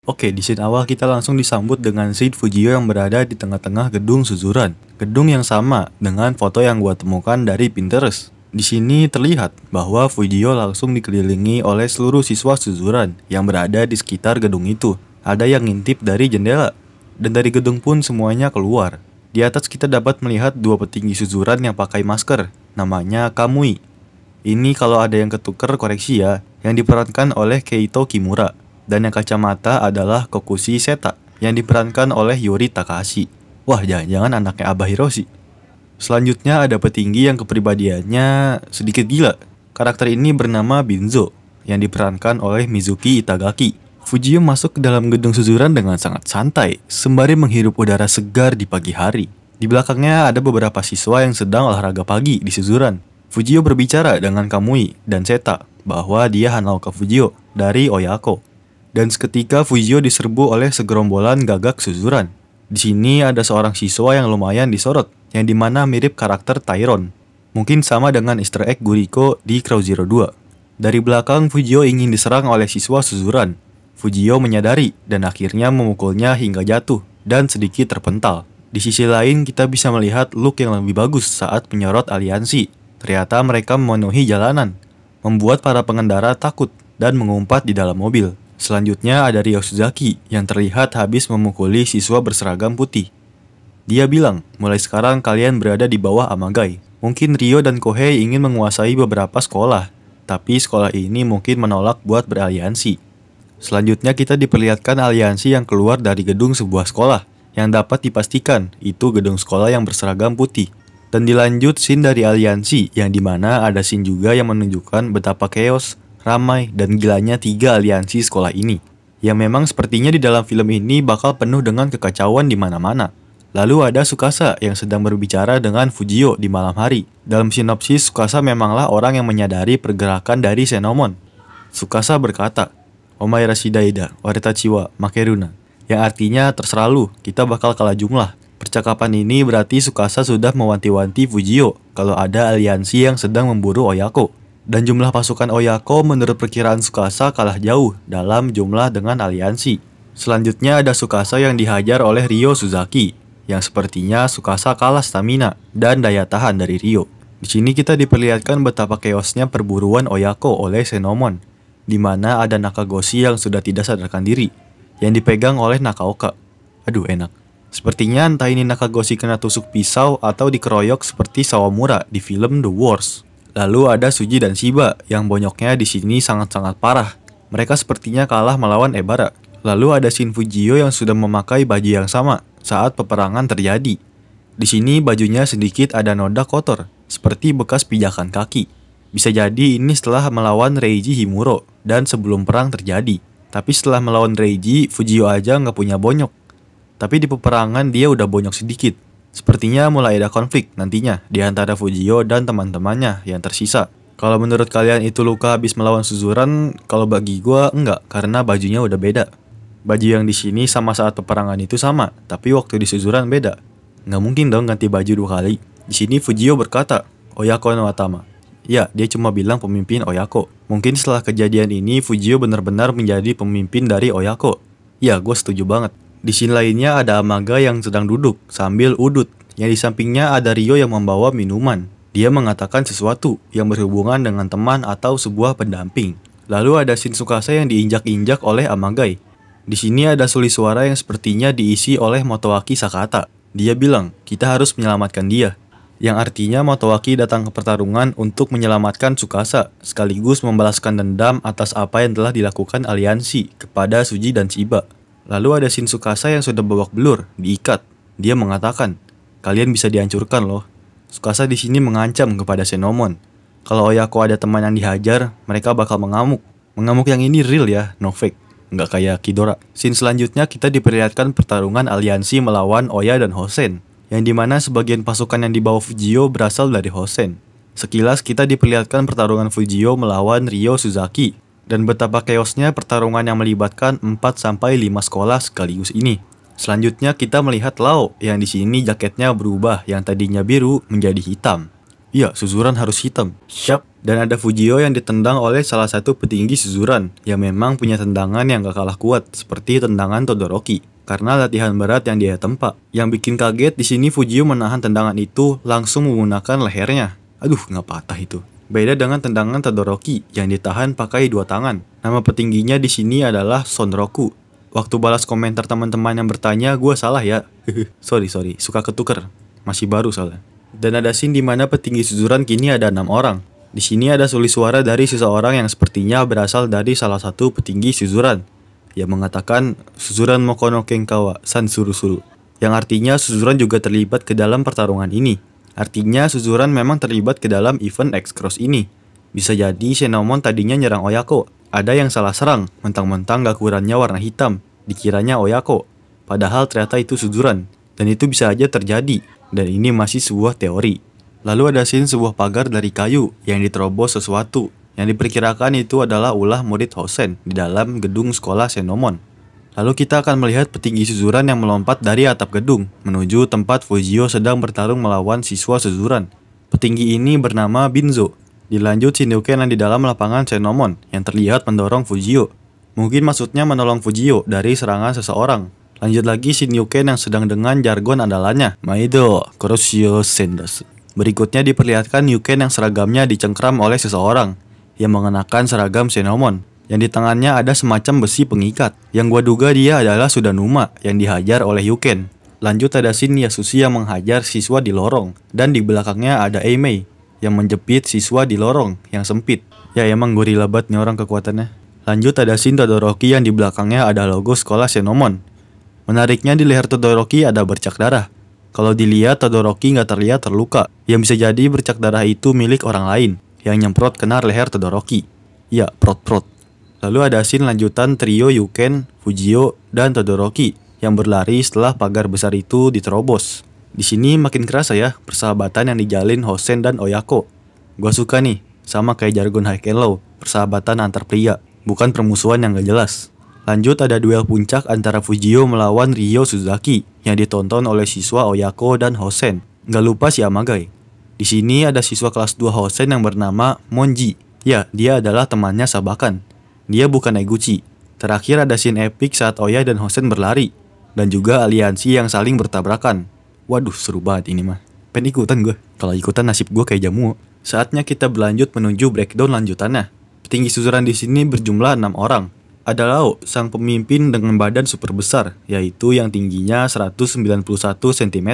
Oke, di scene awal kita langsung disambut dengan scene Fujio yang berada di tengah-tengah gedung Suzuran. Gedung yang sama dengan foto yang gua temukan dari Pinterest. Di sini terlihat bahwa Fujio langsung dikelilingi oleh seluruh siswa Suzuran yang berada di sekitar gedung itu. Ada yang ngintip dari jendela, dan dari gedung pun semuanya keluar. Di atas kita dapat melihat dua petinggi Suzuran yang pakai masker, namanya Kamui. Ini kalau ada yang ketuker koreksi ya, yang diperankan oleh Keito Kimura. Dan yang kacamata adalah Kokushi Seta, yang diperankan oleh Yuri Takahashi. Wah, jangan-jangan anaknya Abah Hiroshi. Selanjutnya ada petinggi yang kepribadiannya sedikit gila. Karakter ini bernama Binzo, yang diperankan oleh Mizuki Itagaki. Fujio masuk ke dalam gedung Suzuran dengan sangat santai, sembari menghirup udara segar di pagi hari. Di belakangnya ada beberapa siswa yang sedang olahraga pagi di Suzuran. Fujio berbicara dengan Kamui dan Seta bahwa dia Hanaoka Fujio dari Oyako. Dan seketika Fujio diserbu oleh segerombolan gagak Suzuran. Di sini ada seorang siswa yang lumayan disorot, yang dimana mirip karakter Tyron. Mungkin sama dengan Easter egg Guriko di Crow Zero 2. Dari belakang Fujio ingin diserang oleh siswa Suzuran. Fujio menyadari dan akhirnya memukulnya hingga jatuh dan sedikit terpental. Di sisi lain kita bisa melihat look yang lebih bagus saat menyorot aliansi. Ternyata mereka memenuhi jalanan, membuat para pengendara takut dan mengumpat di dalam mobil. Selanjutnya ada Ryo Suzaki yang terlihat habis memukuli siswa berseragam putih. Dia bilang, mulai sekarang kalian berada di bawah Amagai. Mungkin Ryo dan Kohei ingin menguasai beberapa sekolah, tapi sekolah ini mungkin menolak buat beraliansi. Selanjutnya kita diperlihatkan aliansi yang keluar dari gedung sebuah sekolah, yang dapat dipastikan itu gedung sekolah yang berseragam putih. Dan dilanjut scene dari aliansi, yang dimana ada scene juga yang menunjukkan betapa chaos, ramai, dan gilanya 3 aliansi sekolah ini. Yang memang sepertinya di dalam film ini bakal penuh dengan kekacauan di mana-mana. Lalu ada Tsukasa yang sedang berbicara dengan Fujio di malam hari. Dalam sinopsis, Tsukasa memanglah orang yang menyadari pergerakan dari Senomon. Tsukasa berkata, "Omae Rashidaida, Oretachi wa Makeruna." Yang artinya, terserah lu, kita bakal kalah jumlah. Percakapan ini berarti Tsukasa sudah mewanti-wanti Fujio kalau ada aliansi yang sedang memburu Oyako. Dan jumlah pasukan Oyako menurut perkiraan Tsukasa kalah jauh dalam jumlah dengan aliansi. Selanjutnya ada Tsukasa yang dihajar oleh Ryo Suzaki, yang sepertinya Tsukasa kalah stamina dan daya tahan dari Ryo. Di sini kita diperlihatkan betapa chaosnya perburuan Oyako oleh Senomon, di mana ada Nakagoshi yang sudah tidak sadarkan diri, yang dipegang oleh Nakaoka. Aduh, enak. Sepertinya entah ini Nakagoshi kena tusuk pisau atau dikeroyok seperti Sawamura di film The Wars. Lalu ada Suji dan Shiba yang bonyoknya di sini sangat-sangat parah. Mereka sepertinya kalah melawan Ebara. Lalu ada Shin Fujio yang sudah memakai baju yang sama saat peperangan terjadi. Di sini bajunya sedikit ada noda kotor, seperti bekas pijakan kaki. Bisa jadi ini setelah melawan Reiji Himuro dan sebelum perang terjadi. Tapi setelah melawan Reiji, Fujio aja nggak punya bonyok. Tapi di peperangan dia udah bonyok sedikit. Sepertinya mulai ada konflik nantinya di antara Fujio dan teman-temannya yang tersisa. Kalau menurut kalian itu luka habis melawan Suzuran, kalau bagi gua enggak, karena bajunya udah beda. Baju yang di sini sama saat peperangan itu sama, tapi waktu di Suzuran beda. Nggak mungkin dong ganti baju 2 kali. Di sini Fujio berkata, "Oyako no Atama." Ya, dia cuma bilang pemimpin Oyako. Mungkin setelah kejadian ini Fujio benar-benar menjadi pemimpin dari Oyako. Ya, gue setuju banget. Di scene lainnya ada Amaga yang sedang duduk sambil udut. Yang di sampingnya ada Ryo yang membawa minuman. Dia mengatakan sesuatu yang berhubungan dengan teman atau sebuah pendamping. Lalu ada scene Tsukasa yang diinjak-injak oleh Amagai. Di sini ada suli suara yang sepertinya diisi oleh Motoaki Sakata. Dia bilang, kita harus menyelamatkan dia. Yang artinya Motoaki datang ke pertarungan untuk menyelamatkan Tsukasa, sekaligus membalaskan dendam atas apa yang telah dilakukan aliansi kepada Suji dan Shiba. Lalu ada Shin Tsukasa yang sudah babak belur, diikat. Dia mengatakan, kalian bisa dihancurkan loh. Tsukasa di sini mengancam kepada Senomon. Kalau Oyako ada teman yang dihajar, mereka bakal mengamuk. Mengamuk yang ini real ya, no fake. Nggak kayak Kidora. Scene selanjutnya kita diperlihatkan pertarungan aliansi melawan Oya dan Hosen. Yang dimana sebagian pasukan yang dibawa Fujio berasal dari Hosen. Sekilas kita diperlihatkan pertarungan Fujio melawan Ryo Suzaki. Dan betapa chaosnya pertarungan yang melibatkan 4-5 sekolah sekaligus ini. Selanjutnya kita melihat Lao yang di sini jaketnya berubah yang tadinya biru menjadi hitam. Iya, Suzuran harus hitam. Syap. Dan ada Fujio yang ditendang oleh salah satu petinggi Suzuran yang memang punya tendangan yang gak kalah kuat seperti tendangan Todoroki karena latihan berat yang dia tempa. Yang bikin kaget di sini Fujio menahan tendangan itu langsung menggunakan lehernya. Aduh, nggak patah itu. Beda dengan tendangan Todoroki yang ditahan pakai dua tangan. Nama petingginya di sini adalah Sonroku. Waktu balas komentar teman-teman yang bertanya, gue salah ya. sorry, suka ketuker. Masih baru soalnya. Dan ada scene di mana petinggi Suzuran kini ada 6 orang. Di sini ada sulis suara dari seseorang yang sepertinya berasal dari salah satu petinggi Suzuran yang mengatakan Suzuran Mokono Kenkawa San Suru-suru, yang artinya Suzuran juga terlibat ke dalam pertarungan ini. Artinya Suzuran memang terlibat ke dalam event X-Cross ini. Bisa jadi Shenomon tadinya nyerang Oyako. Ada yang salah serang, mentang-mentang gakurannya warna hitam, dikiranya Oyako. Padahal ternyata itu Suzuran, dan itu bisa aja terjadi, dan ini masih sebuah teori. Lalu ada scene sebuah pagar dari kayu yang diterobos sesuatu, yang diperkirakan itu adalah ulah murid Hosen di dalam gedung sekolah Shenomon. Lalu kita akan melihat petinggi Suzuran yang melompat dari atap gedung menuju tempat Fujio sedang bertarung melawan siswa Suzuran. Petinggi ini bernama Binzo. Dilanjut Shinryuken yang di dalam lapangan Shenomon yang terlihat mendorong Fujio. Mungkin maksudnya menolong Fujio dari serangan seseorang. Lanjut lagi Shinryuken yang sedang dengan jargon andalannya, Maido Kuroshio Sendas. Berikutnya diperlihatkan Yuken yang seragamnya dicengkram oleh seseorang yang mengenakan seragam Shenomon. Yang di tangannya ada semacam besi pengikat. Yang gua duga dia adalah Sudanuma yang dihajar oleh Yuken. Lanjut ada scene Yasushi yang menghajar siswa di lorong. Dan di belakangnya ada Eimei yang menjepit siswa di lorong yang sempit. Ya emang gorila banget nih orang kekuatannya. Lanjut ada scene Todoroki yang di belakangnya ada logo sekolah Shenomon. Menariknya di leher Todoroki ada bercak darah. Kalau dilihat Todoroki nggak terlihat terluka. Yang bisa jadi bercak darah itu milik orang lain yang nyemprot kena leher Todoroki. Ya, prot-prot. Lalu ada scene lanjutan trio Yuken, Fujio, dan Todoroki yang berlari setelah pagar besar itu diterobos. Di sini makin kerasa ya persahabatan yang dijalin Hosen dan Oyako. Gua suka nih, sama kayak jargon High and Low, persahabatan antar pria, bukan permusuhan yang gak jelas. Lanjut ada duel puncak antara Fujio melawan Ryo Suzaki yang ditonton oleh siswa Oyako dan Hosen. Gak lupa si Amagai. Di sini ada siswa kelas 2 Hosen yang bernama Monji. Ya, dia adalah temannya Sabakan. Dia bukan Eguchi. Terakhir ada scene epic saat Oya dan Hosen berlari. Dan juga aliansi yang saling bertabrakan. Waduh, seru banget ini mah. Pengen ikutan gue. Kalau ikutan nasib gue kayak jamu. Saatnya kita berlanjut menuju breakdown lanjutannya. Petinggi Suzuran di sini berjumlah 6 orang. Ada Lao, sang pemimpin dengan badan super besar, yaitu yang tingginya 191 cm.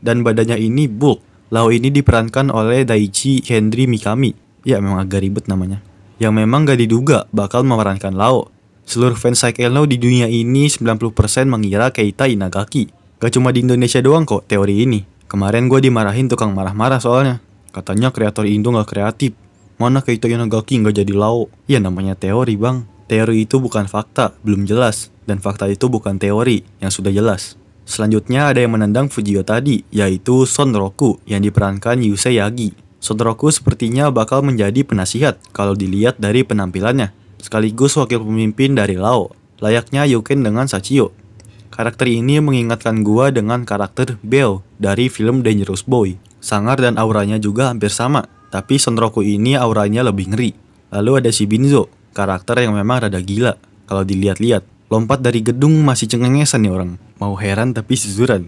Dan badannya ini bulk. Lao ini diperankan oleh Daichi Henry Mikami. Ya memang agak ribet namanya. Yang memang gak diduga bakal memerankan Lao. Seluruh fans Psyche Lao di dunia ini 90% mengira Keita Inagaki. Gak cuma di Indonesia doang kok teori ini. Kemarin gue dimarahin tukang marah-marah soalnya. Katanya kreator Indo gak kreatif. Mana Keita Inagaki gak jadi Lao? Ya namanya teori bang. Teori itu bukan fakta, belum jelas. Dan fakta itu bukan teori, yang sudah jelas. Selanjutnya ada yang menendang Fujio tadi, yaitu Sonroku yang diperankan Yusei Yagi. Sonroku sepertinya bakal menjadi penasihat kalau dilihat dari penampilannya. Sekaligus wakil pemimpin dari Lao, layaknya Yuken dengan Sachio. Karakter ini mengingatkan gua dengan karakter Beo dari film Dangerous Boy. Sangar dan auranya juga hampir sama, tapi Sonroku ini auranya lebih ngeri. Lalu ada si Binzo, karakter yang memang rada gila. Kalau dilihat-lihat, lompat dari gedung masih cengengesan nih orang. Mau heran tapi Suzuran.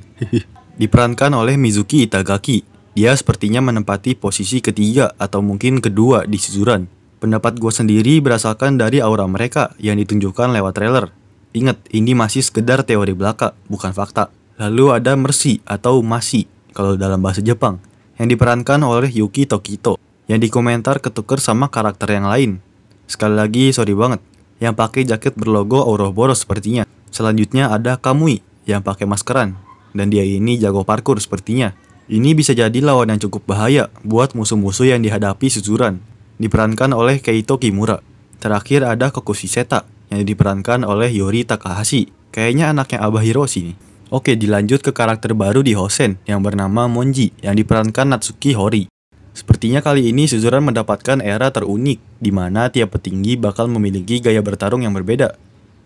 Diperankan oleh Mizuki Itagaki. Dia sepertinya menempati posisi ketiga atau mungkin kedua di Suzuran. Pendapat gue sendiri berdasarkan dari aura mereka yang ditunjukkan lewat trailer. Ingat, ini masih sekedar teori belaka, bukan fakta. Lalu ada Mercy atau Masi kalau dalam bahasa Jepang, yang diperankan oleh Yuki Tokito, yang dikomentar ketuker sama karakter yang lain. Sekali lagi sorry banget, yang pakai jaket berlogo Ouroboros sepertinya. Selanjutnya ada Kamui yang pakai maskeran, dan dia ini jago parkour sepertinya. Ini bisa jadi lawan yang cukup bahaya buat musuh-musuh yang dihadapi Suzuran. Diperankan oleh Keito Kimura. Terakhir ada Kokushi Seta yang diperankan oleh Yori Takahashi. Kayaknya anaknya Abah Hiroshi nih. Oke, dilanjut ke karakter baru di Hosen yang bernama Monji yang diperankan Natsuki Hori. Sepertinya kali ini Suzuran mendapatkan era terunik di mana tiap petinggi bakal memiliki gaya bertarung yang berbeda,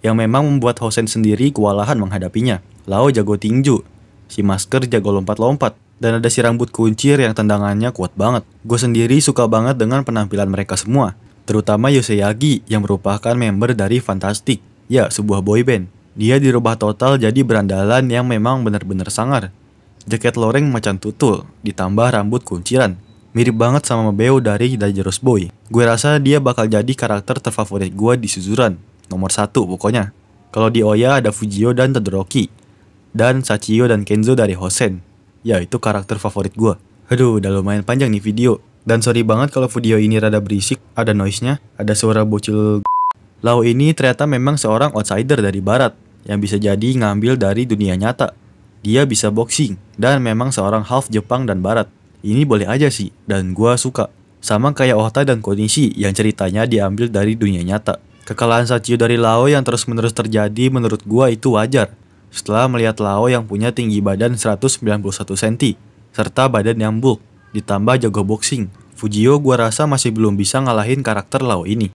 yang memang membuat Hosen sendiri kewalahan menghadapinya. Lao jago tinju, si Masker jago lompat-lompat, Dan ada si rambut kuncir yang tendangannya kuat banget. Gue sendiri suka banget dengan penampilan mereka semua, terutama Yoseyagi yang merupakan member dari Fantastic, ya sebuah boyband. Dia dirubah total jadi berandalan yang memang benar-benar sangar. Jaket loreng macan tutul, ditambah rambut kunciran. Mirip banget sama Mabeo dari Dangerous Boy. Gue rasa dia bakal jadi karakter terfavorit gue di Suzuran. Nomor 1 pokoknya. Kalau di Oya ada Fujio dan Todoroki. Dan Sachio dan Kenzo dari Hosen. Ya itu karakter favorit gue. Aduh udah lumayan panjang nih video. Dan sorry banget kalau video ini rada berisik. Ada noise-nya, ada suara bocil. Lau ini ternyata memang seorang outsider dari barat. Yang bisa jadi ngambil dari dunia nyata. Dia bisa boxing. Dan memang seorang half Jepang dan barat. Ini boleh aja sih, dan gue suka. Sama kayak Ota dan Konishi yang ceritanya diambil dari dunia nyata. Kekalahan Sachio dari Lao yang terus-menerus terjadi menurut gue itu wajar. Setelah melihat Lao yang punya tinggi badan 191 cm, serta badan yang bulk, ditambah jago boxing, Fujio gua rasa masih belum bisa ngalahin karakter Lao ini.